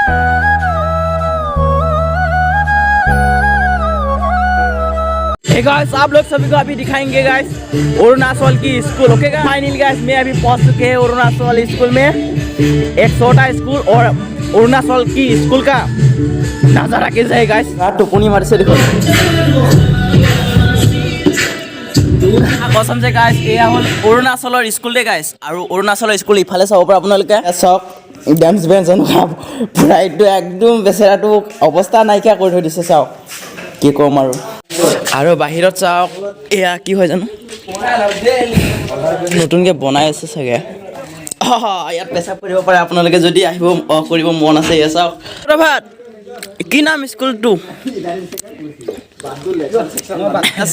Hey guys, आप लोग सभी को अभी दिखाएंगे गाइस अरुणाचल की school. Okay guys, finally guys मैं अभी पहुंच चुके हैं अरुणाचल स्कूल में. एक छोटा स्कूल और अरुणाचल की स्कूल का नजारा कैसा है गाइस. टुपनी मार से देखो कसम से गाइस एया हल अरुणाचলৰ स्कूल दे गाइस. আৰু अरुणाचলৰ स्कूल ইফালে চাব পৰা আপোনালোকে সব ডেন্স বেঞ্চ পুৰা একদম বেচেৰাটো অৱস্থা নাইকিয়া কৰি থৈ দিছে. চাওক কি কম আৰু বাহিৰত চাওক এয়া কি হয় জানো নতুনকৈ বনাই আছে চাগে. ইয়াত পেচাব কৰিব পাৰে আপোনালোকে যদি আহিব কৰিব মন আছে. এয়া চাওক প্ৰভাত কি নাম স্কুলটো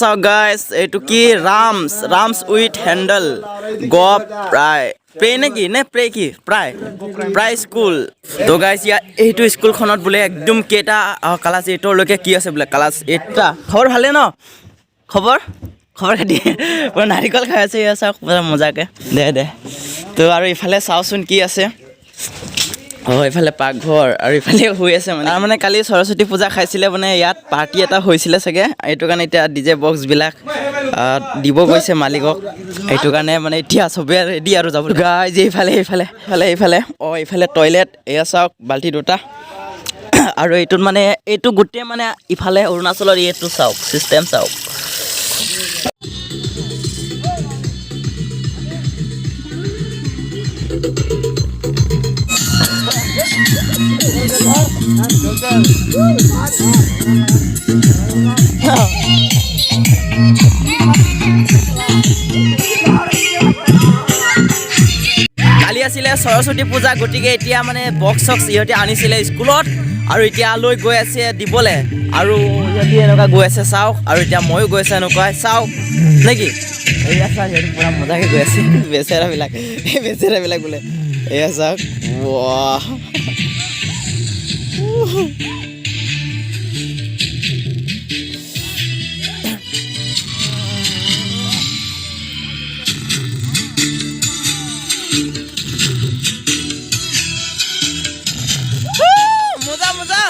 চাওক গাইছ. এইটো কি ৰামছ উইথ হেণ্ডেল গপ প্ৰায় প্ৰে নেকি নে প্ৰে কি প্ৰায় স্কুল. তো গাইছ ইয়াত এইটো স্কুলখনত বোলে একদম কেইটা ক্লাছ 8লৈকে কি আছে বোলে ক্লাছ 8টা. খবৰ ভালে ন? খবৰ খাতি পুৰা নাৰিকল খাই আছে. এয়া চাওক পুৰা মজাকৈ দে তো আৰু ইফালে চাওঁচোন কি আছে. ইফালে পাকঘৰ আৰু ইফালে হৈ আছে মানে. তাৰ মানে কালি সৰস্বতী পূজা খাইছিলে মানে ইয়াত পাৰ্টি এটা হৈছিলে চাগে. এইটো কাৰণে এতিয়া ডিজে বক্সবিলাক দিব গৈছে মালিকক. এইটো কাৰণে মানে এতিয়া চবেই ৰেডি আৰু যাব গাইজ. এইফালে ইফালে টয়লেট. এয়া চাওক বাল্টি দুটা. আৰু এইটোত মানে এইটো গোটেই মানে ইফালে অৰুণাচলৰ এইটো চাওক চিষ্টেম চাওক. কালি আছিলে সৰস্বতী পূজা, গতিকে এতিয়া মানে বক্স চক্স ইহঁতে আনিছিলে স্কুলত আৰু এতিয়া লৈ গৈ আছে দিবলৈ. আৰু ইহঁতি এনেকুৱা গৈ আছে চাওক. আৰু এতিয়া ময়ো গৈ আছে এনেকুৱা চাওক নেকি. এয়া চাওক সিহঁতি পূৰা মজাকৈ গৈ আছে বেচেৰাবিলাক বোলে. এয়া চাওক ৱাহ মজা